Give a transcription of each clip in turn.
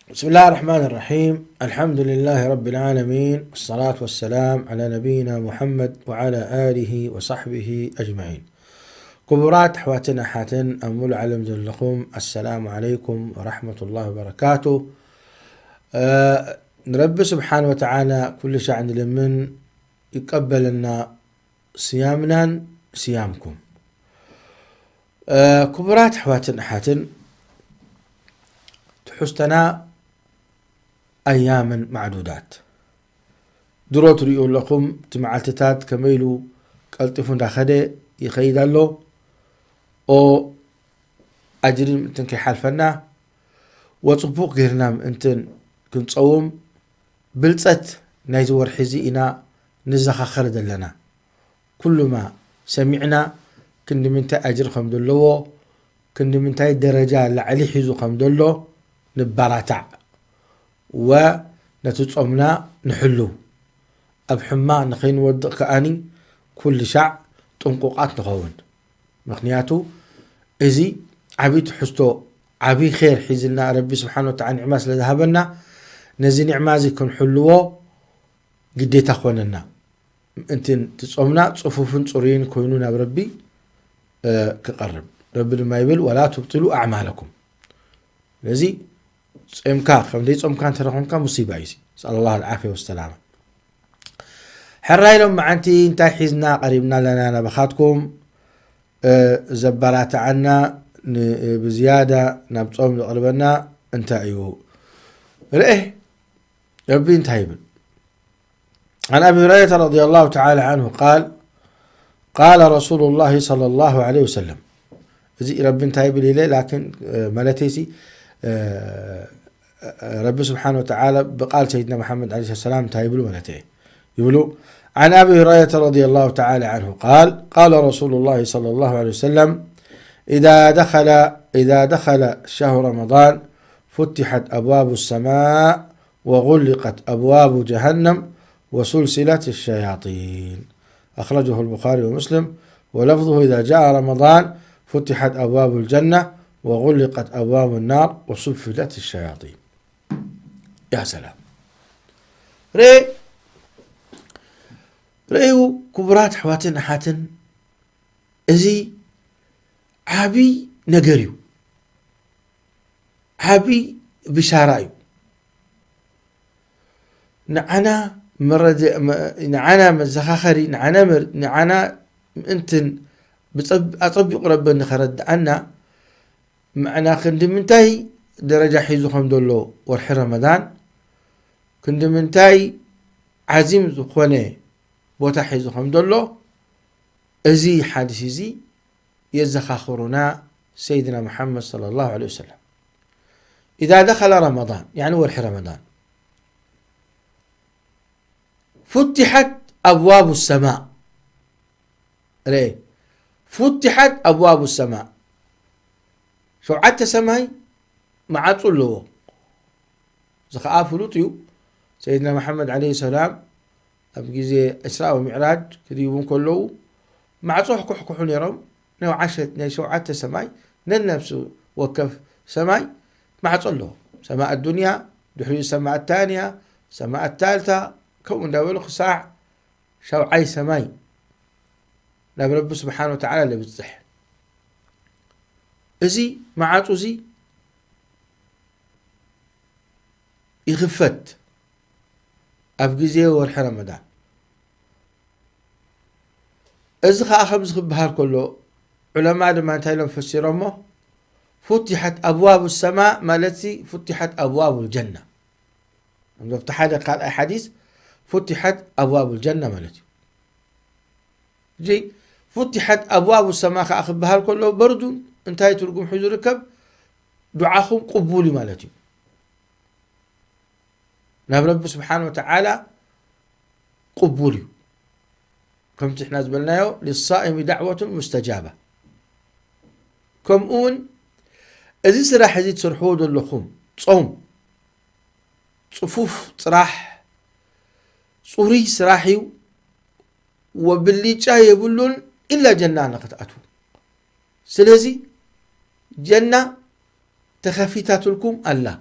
بسم الله الرحمن الرحيم. الحمد لله رب العالمين، والصلاة والسلام على نبينا محمد وعلى آله وصحبه أجمعين. كبرات حواتنا حاتن أمول علم زلكم، السلام عليكم ورحمة الله وبركاته. نرب سبحانه وتعالى كل شيء عند لمن يقبل لنا صيامنا صيامكم. كبرات حواتنا حاتن تحستنا أياما معدودات. دروت ريقول لكم تمعتتات كميلو قلطفون داخده يخيد له او أجرين انتن كي حالفنا وصبوق غيرنام انتن كنت صوم بلصت نايزور حزي إنا نزخ خرد لنا كل ما سمعنا كند منتا أجر خمدلو كند منتا درجة لعلي حزو خمدلو نباراتع ونتصومنا نحلو أب حما نخين ودق كأني كل شع تنقوقات نخون مخنياتو إزي عبيد حستو عبي خير حيزلنا ربي سبحانه وتعالى نعماس لذهبنا نزي نعمازي كن حلوه قديت أخواننا انتن تصومنا صفوفن صورين كوينونا بربي كقرب ربي لما يبل ولا تبطلوا أعمالكم لذي صمكا خمدي صمكا ترخونكا مصيبة يسي سأل الله العافية والسلامة. حراي لهم معنتي انتاي حيزنا قريبنا لنا نبخاتكم زبالات عنا بزيادة نبصوم لقربنا انتايو رئيه ربي انتهيبن. عن أبي هريرة رضي الله تعالى عنه قال قال رسول الله صلى الله عليه وسلم زي ربي انتهيبن ليه لكن ملتيسي ربي سبحانه وتعالى بقال سيدنا محمد عليه السلام انتهيبن ملتيه يقولوا. عن أبي هريرة رضي الله تعالى عنه قال قال رسول الله صلى الله عليه وسلم إذا دخل شهر رمضان فتحت أبواب السماء وغلقت أبواب جهنم وسلسلة الشياطين. أخرجه البخاري ومسلم. ولفظه إذا جاء رمضان فتحت أبواب الجنة وغلقت أبواب النار وسلسلت الشياطين. يا سلام. رأيو كبرات حواتن حاتن ازي عابي نقريو عابي بشارايو نعنا مرد نعنا مزخاخري نعنا انتن اطبق ربنا خرد عنا معنا خندمنتاي درجة حيزو خمدولو ورح رمضان كندمنتاي عزيم زخونه بوتا حيزو خمدولو ازي حادث ازي يزخاخرنا سيدنا محمد صلى الله عليه وسلم. إذا دخل رمضان يعني ورح رمضان فتحت أبواب السماء. فتحت أبواب السماء شو عدت سماي مع طلوه زخاء فلوتيو سيدنا محمد عليه السلام أبقي زي إسراء ومعراج كذيبون كله مع صوح كحكحون يرم نو عشت نشو عدت سماي ننفسه وكف سماي مع طلوه سماء الدنيا دحلو السماء الثانية سماء الثالثة كون داولو خساع شو عي سماي لا برب سبحانه وتعالى اللي بتصح ازي معاطو زي يخفت ابقي زي ورح رمضان ازي خا خمس خبهار كله علماء لما تايلون فسيرمو فتحت ابواب السماء مالتي فتحت ابواب الجنة. لما افتح هذا قال اي حديث فتحت ابواب الجنة مالتي جي فتحت ابواب السماء خا خبهار كله بردو انتهي ترقم حزور ركب دعاهم قبولي مالتي ناب رب سبحانه وتعالى قبولي كم تحنا زبلنايو للصائم دعوة مستجابة كم اون ازي سراح ازي تسرحود اللخوم صوم صفوف صراح صوري سراحيو وباللي جاي يقولون إلا جنة نقطعته سلازي جنة تخفيتات لكم الله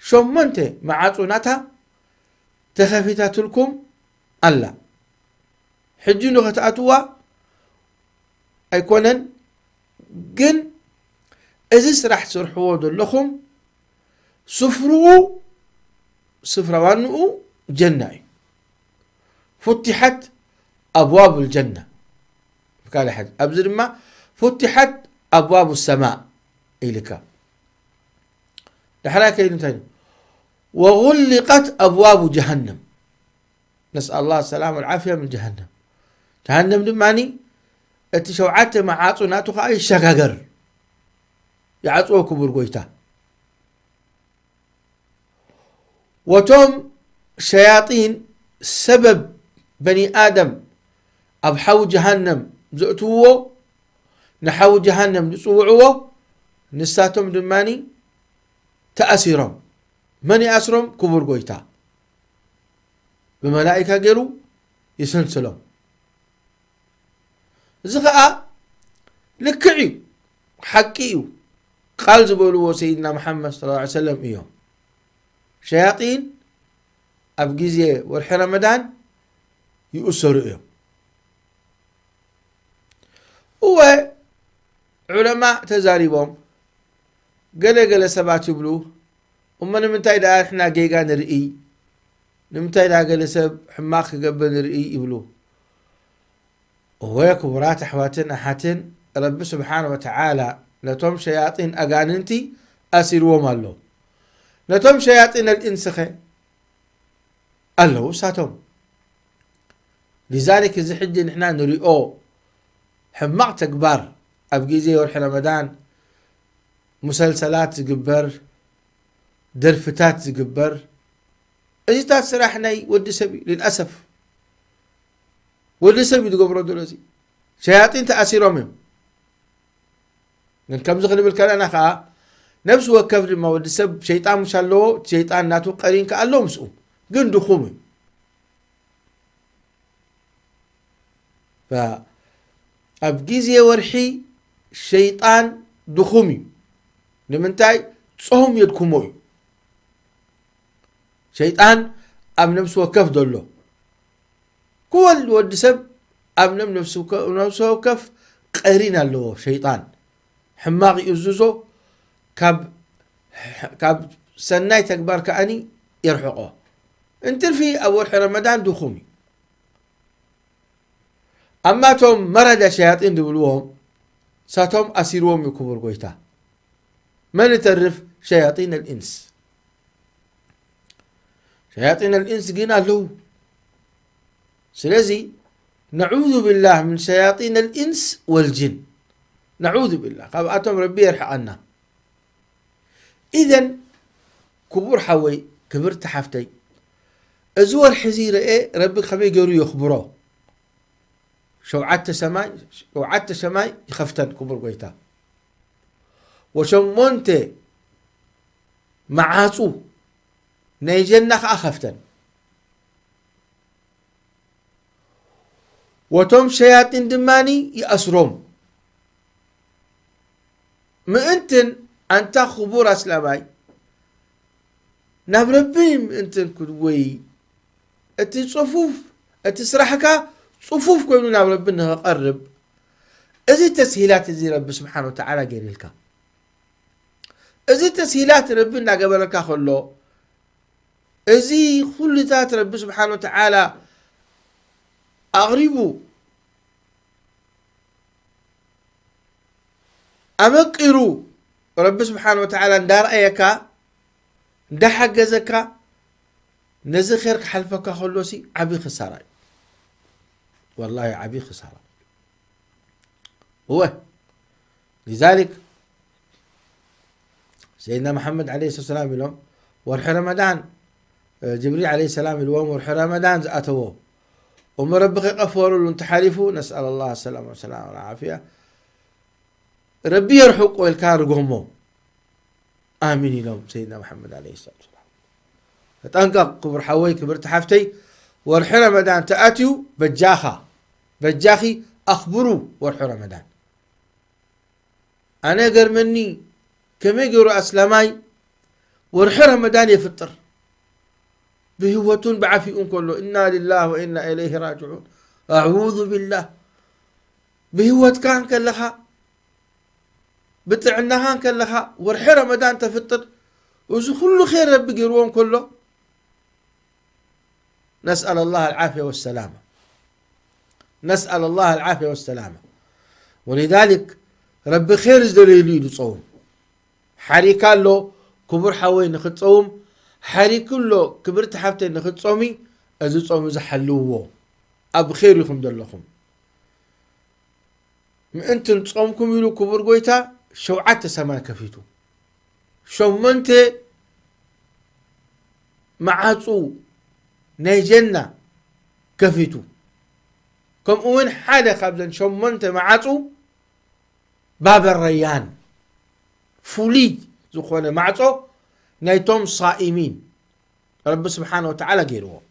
شمنت معاصوناتها تخفيتات لكم ألا حجي نغتأتوا أيكونن جن إذا راح تسرحوا دلكم سفروانو جنة فتحت أبواب الجنة قال حد أبزر ما فتحت أبواب السماء إليك لحلاك تاني وغلقت أبواب جهنم نسأل الله السلامة والعافية من جهنم جهنم دماني اتشوعات معاصو ناتو خاي شغاغر يعصو كبر قويتا وتم شياطين سبب بني آدم أبحو جهنم زؤتوه نحو جهنم نصوعوه نساتهم دماني تأسيرهم من يأسرهم كبر قويتا بملائكة قيروا يسلسلهم زغاء لكعي حقيو قال زبولو سيدنا محمد صلى الله عليه وسلم إيوم شياطين أبقيزي ورحي رمضان يؤسروا إيوم هو علماء تزاريبهم قال سبات يبلو وما نمتاي دا احنا جيغا نرئي نمتاي دا قال سب حماق قبل نرئي يبلو وهو كبرات حواتنا حاتن رب سبحانه وتعالى نتوم شياطين أغاننتي أسيروا مالو نتوم شياطين الإنسخة الله ساتهم لذلك إذا حجي نحنا نريئو حماق تكبر أبقي زي ورح رمضان مسلسلات تقبر درفتات تقبر اجتات سراحناي ودي سبي للأسف ودي سبي تقبروا دولسي شياطين تأثيرهم من كم زغني بالكلام خا نفس وكفر ما ودي سب شيطان مشالو شيطان ناتو قرين كالله مسؤول قن دخومي ف أبجيزي ورحي شيطان دخومي لمنتاي تصهم يدكموي شيطان أم نفس وكف دولو كل ودي سب أم نفس وكف قرين له شيطان حماق يزوزو كاب سناي تكبر كأني يرحقه انت في أول رمضان دخومي أما توم مرد شياطين دبلوهم ساتهم أسيروهم يكبر قويتا من تعرف شياطين الإنس شياطين الإنس قلنا له سلازي نعوذ بالله من شياطين الإنس والجن نعوذ بالله قال أتم ربي يرحقنا إذن كبر حوي كبرت حفتي أزور حزيرة إيه ربي خبي قروا يخبروه شوعت سماي يخفتن كبر قويتا وشمونت معاصو نيجنخ أخفتن وتم شياطين دماني يأسروم ما أنت خبور أسلامي نبربين أنتن كدوي أتي صفوف أتي سرحكا صفوف كونوا نعم ربنا قرب ازي تسهيلات ازي رب سبحانه وتعالى غير لك ازي تسهيلات ربنا قبلك خلو ازي كل ذات رب سبحانه وتعالى اغربو امقرو رب سبحانه وتعالى ندار ايكا ندحجزك نزي خيرك حلفك خلوسي عبي خساره والله عبي خسارة هو لذلك سيدنا محمد عليه الصلاة والسلام اليوم ورح رمضان جبريل عليه السلام اليوم ورح رمضان زأتوه وما ربك غفور له تحالفوا نسأل الله السلامة والسلامة والعافية ربي يرحق والكار قومه آمين لهم سيدنا محمد عليه الصلاة والسلام فتنقى قبر حوي كبرت حفتي ورح رمضان تأتيو بجاخي أخبروا ورح رمضان أنا قرمني كم يقروا أسلامي ورح رمضان يفطر بهوتون بعفيون كله إنا لله وإنا إليه راجعون أعوذ بالله بهوت كان كلها بتعنها كلها ورح رمضان تفطر وزو كل خير ربي يروون كله نسأل الله العافية والسلامة نسأل الله العافية والسلامة ولذلك رب خير زدليلي لصوم حريك له كبر حوي نختصوم حريك له كبر تحفتي نختصومي أزو صوم زحلوه أب خير يخم دلكم أنتم تصومكم يلو كبر قويتا شوعات سما كفيتو شو منت معاصو نيجنا كفيتو كم وين حدا قبل شو منت معاصو باب الريان فولي زخونه معصو نايتوم صائمين رب سبحانه وتعالى غيره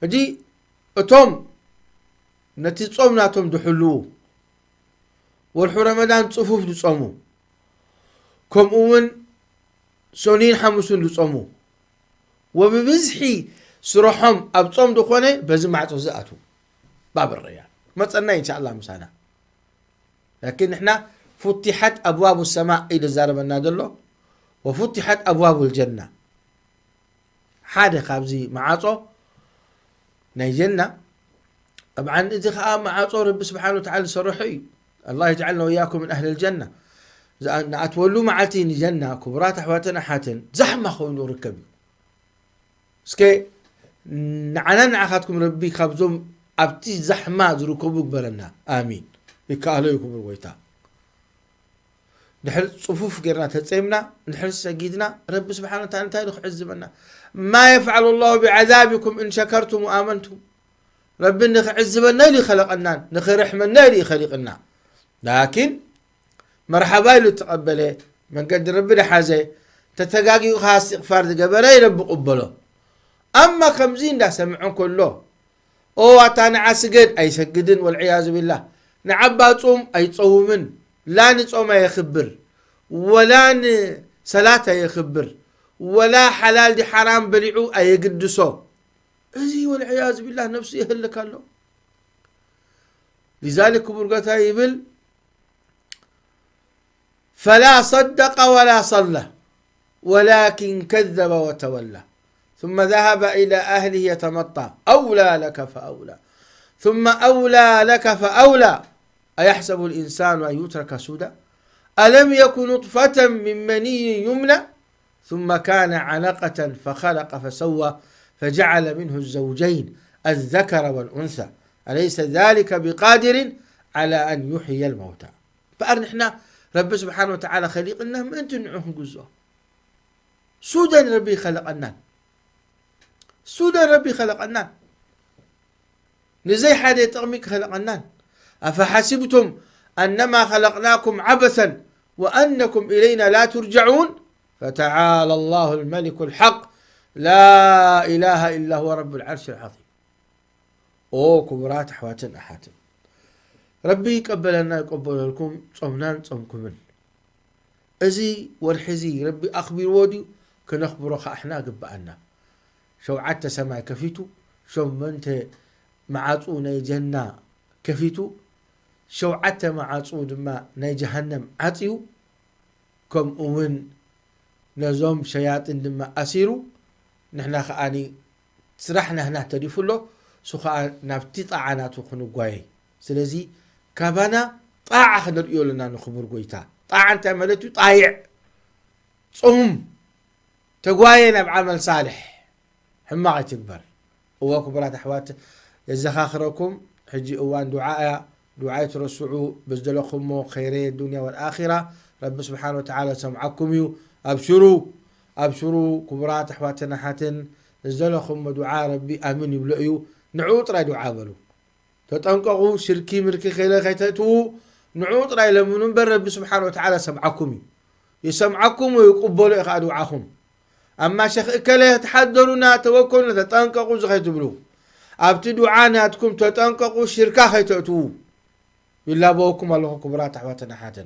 اجي اتوم نتي صومناتهم دحلو والحو رمضان صفوف دصومو كم وين سونين حمسون دصومو وببزحي سروحهم ابصوم دخونه بزي معصو زاتو باب الريان ما تصنع إن شاء الله مسانا لكن إحنا فتحت أبواب السماء إلى زاربنا دلو وفتحت أبواب الجنة حادي خابزي معاصو نيجنة طبعا إذا معاصو رب سبحانه وتعالى صرحي الله يجعلنا وإياكم من أهل الجنة أتولوا معتين جنة كبرات أحواتنا حاتن زحمة خوين وركبي سكي نعنا نعخاتكم ربي خابزوم أبتي زحمة ركوبك برنا آمين يكاليكم الويتا نحل صفوف قرنا تسيمنا نحل سجيدنا رب سبحانه وتعالى تاريخ عزمنا ما يفعل الله بعذابكم إن شكرتم وآمنتم ربنا عزمنا لي خلقنا نخير رحمنا لي خلقنا لكن مرحبا اللي تقبله من قد ربنا حازي تتقاقي خاص استغفار قبله رب قبله أما خمزين ده سمعون كله أو أتانا عسجد أي سجدن والعياذ بالله نعبا تصوم أي تصومن لا نصوم يخبر ولا صلاة يخبر ولا حلال دي حرام بلعو أي قدسو أزي والعياذ بالله نفسي يهلك له لذلك برقتها يبل فلا صدق ولا صلى ولكن كذب وتولى ثم ذهب إلى أهله يتمطى أولى لك فأولى ثم أولى لك فأولى أيحسب الإنسان أن يترك سدى ألم يكن نطفة من مني يمنى ثم كان علقة فخلق فسوى فجعل منه الزوجين الذكر والأنثى أليس ذلك بقادر على أن يحيي الموتى فأرنحنا رب سبحانه وتعالى خلقنا ما أنتم نعوهم قزوه سودا ربي خلقنا سودا ربي خلقنا نزي حدا يطغمك خلقنا أفحسبتم أنما خلقناكم عبثا وأنكم إلينا لا ترجعون فتعالى الله الملك الحق لا إله إلا هو رب العرش العظيم أو كبرات حواتن أحاتن ربي يقبلنا يقبل لكم صمنان صمكم أزي والحزي ربي أخبر ودي كنخبرك إحنا قبأنا شو عدت سماء كفيتو شو منت معاصو ناي جنة كفيتو شو عدت معاصو دما ناي جهنم عطيو كم أون نزوم شياطين دما أسيرو نحنا خاني سرحنا هنا تريفو له سخا نفتي طعناتو خنو قوي سلازي كابانا طاعة خنر يولنا نخبر قويتا طاعة انت عملتو طايع صوم تقواينا بعمل صالح حماقة تكبر وكبرات أحوات يزخاخركم حجي أوان دعاء ترسعوا بزدلكم خيري الدنيا والآخرة رب سبحانه وتعالى سمعكم أبشروا كبرات أحواتنا حاتن بزدلكم دعاء ربي آمين يبلعيو نعوط راي دعاء بلو تتنققوا شركي مركي خيلي خيتاتو نعوط راي لمنون بر رب سبحانه وتعالى سمعكم يسمعكم ويقبلوا إخاء دعاهم أما شيخ إكله تحضرنا توكلنا تتنققوا زخيت بلو أبتي دعاناتكم تتنققوا شركا خيتاتو إلا بوكم الله كبرات أحواتنا حاتن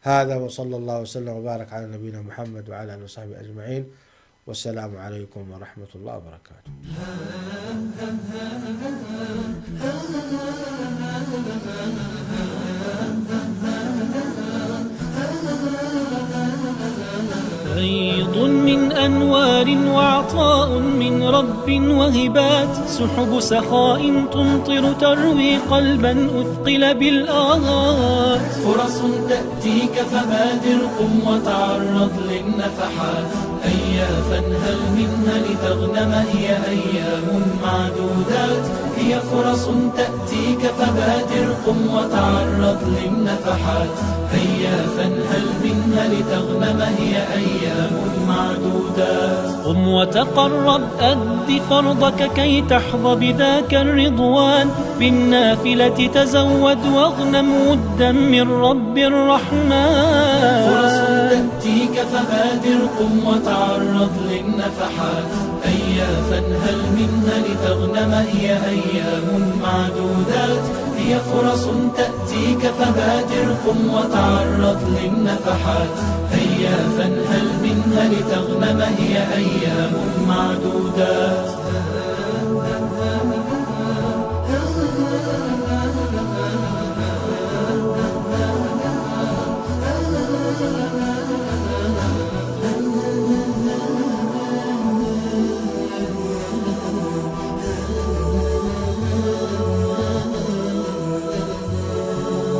هذا وصلى الله وسلم وبارك على نبينا محمد وعلى آله وصحبه أجمعين، والسلام عليكم ورحمة الله وبركاته. فيض من أنوار وعطاء من رب وهبات، سحب سخاء تمطر تروي قلبا أثقل بالآهات. فرص تأتيك فبادر قم وتعرض للنفحات، هيا فانهل منها لتغنم هي أيام معدودات. هي فرص تأتيك فبادر قم وتعرض للنفحات، هيا فانهل منها لتغنم هي أيام معدودات. قم وتقرب أد فرضك كي تحظى بذاك الرضوان، بالنافلة تزود واغنم ودا من رب الرحمن. فرص تأتيك فبادر قم وتعرض للنفحات، هيا فانهل منها لتغنم هي أيام معدودات. هي فرص تأتيك فبادر قم وتعرض للنفحات، هيا فانهل منها لتغنم هي أيام معدودات.